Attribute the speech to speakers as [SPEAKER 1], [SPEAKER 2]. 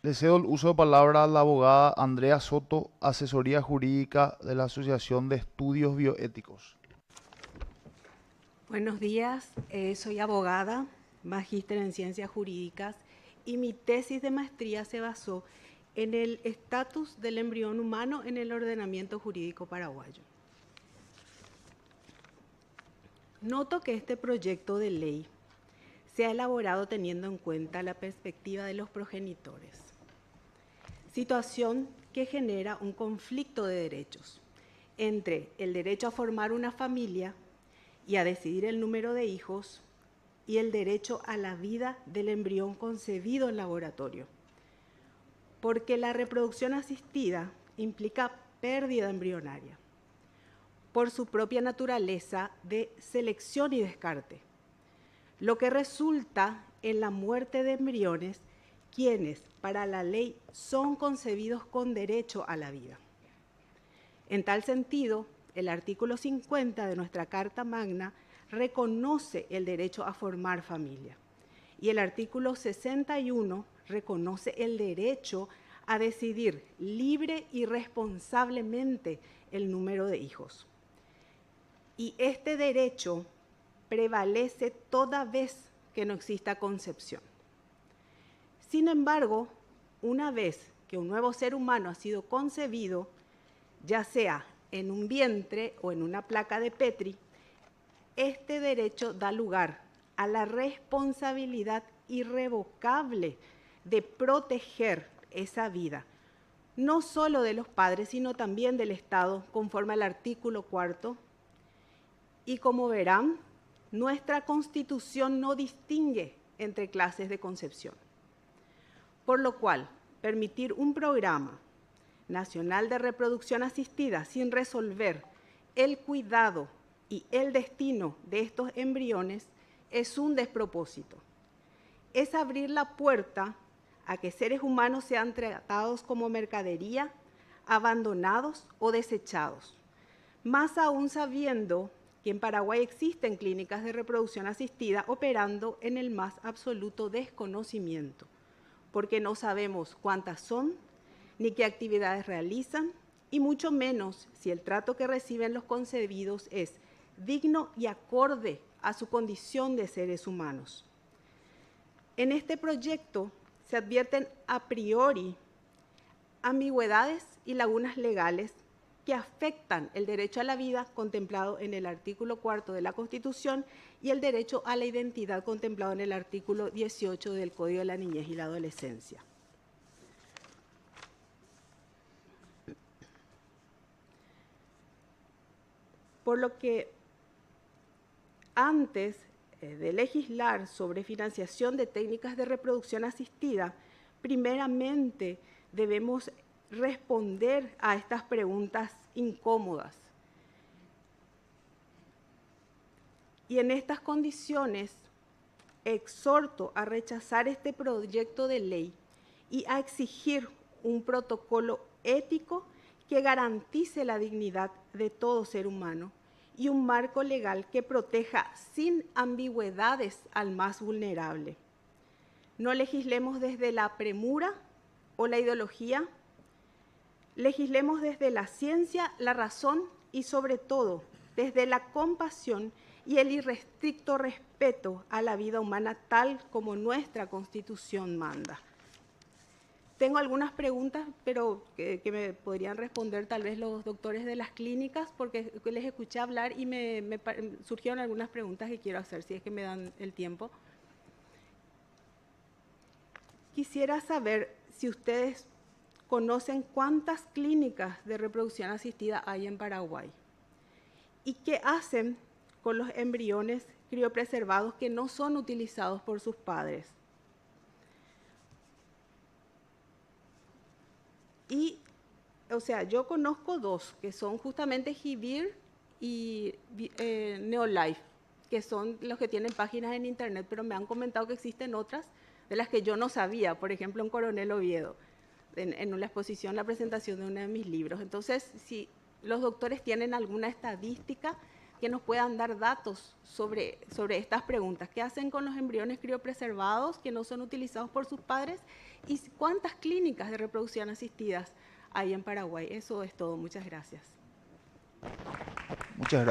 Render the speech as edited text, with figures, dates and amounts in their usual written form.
[SPEAKER 1] Le cedo el uso de palabra a la abogada Andrea Soto, asesoría jurídica de la Asociación de Estudios Bioéticos.
[SPEAKER 2] Buenos días, soy abogada, magíster en ciencias jurídicas y mi tesis de maestría se basó en el estatus del embrión humano en el ordenamiento jurídico paraguayo. Noto que este proyecto de ley se ha elaborado teniendo en cuenta la perspectiva de los progenitores, situación que genera un conflicto de derechos entre el derecho a formar una familia y a decidir el número de hijos y el derecho a la vida del embrión concebido en laboratorio. Porque la reproducción asistida implica pérdida embrionaria por su propia naturaleza de selección y descarte, lo que resulta en la muerte de embriones quienes, para la ley, son concebidos con derecho a la vida. En tal sentido, el artículo 50 de nuestra Carta Magna reconoce el derecho a formar familia y el artículo 61 reconoce el derecho a decidir libre y responsablemente el número de hijos. Y este derecho prevalece toda vez que no exista concepción. Sin embargo, una vez que un nuevo ser humano ha sido concebido, ya sea en un vientre o en una placa de Petri, este derecho da lugar a la responsabilidad irrevocable de proteger esa vida, no solo de los padres, sino también del Estado, conforme al artículo 4. Y como verán, nuestra Constitución no distingue entre clases de concepción. Por lo cual, permitir un programa nacional de reproducción asistida sin resolver el cuidado y el destino de estos embriones es un despropósito. Es abrir la puerta a que seres humanos sean tratados como mercadería, abandonados o desechados. Más aún sabiendo que en Paraguay existen clínicas de reproducción asistida operando en el más absoluto desconocimiento, porque no sabemos cuántas son, ni qué actividades realizan, y mucho menos si el trato que reciben los concebidos es digno y acorde a su condición de seres humanos. En este proyecto se advierten a priori ambigüedades y lagunas legales que afectan el derecho a la vida contemplado en el artículo 4 de la Constitución y el derecho a la identidad contemplado en el artículo 18 del Código de la Niñez y la Adolescencia. Por lo que antes de legislar sobre financiación de técnicas de reproducción asistida, primeramente debemos responder a estas preguntas incómodas. Y en estas condiciones, exhorto a rechazar este proyecto de ley y a exigir un protocolo ético que garantice la dignidad de todo ser humano y un marco legal que proteja sin ambigüedades al más vulnerable. No legislemos desde la premura o la ideología, legislemos desde la ciencia, la razón y sobre todo desde la compasión y el irrestricto respeto a la vida humana tal como nuestra Constitución manda. Tengo algunas preguntas, pero que me podrían responder tal vez los doctores de las clínicas, porque les escuché hablar y me surgieron algunas preguntas que quiero hacer, si es que me dan el tiempo. Quisiera saber si ustedes conocen cuántas clínicas de reproducción asistida hay en Paraguay y qué hacen con los embriones criopreservados que no son utilizados por sus padres. Y, o sea, yo conozco dos, que son justamente Givir y Neolife, que son los que tienen páginas en internet, pero me han comentado que existen otras de las que yo no sabía, por ejemplo, en Coronel Oviedo, en una exposición, la presentación de uno de mis libros. Entonces, si los doctores tienen alguna estadística que nos puedan dar datos sobre estas preguntas. ¿Qué hacen con los embriones criopreservados que no son utilizados por sus padres? ¿Y cuántas clínicas de reproducción asistidas hay en Paraguay? Eso es todo. Muchas gracias.
[SPEAKER 1] Muchas gracias.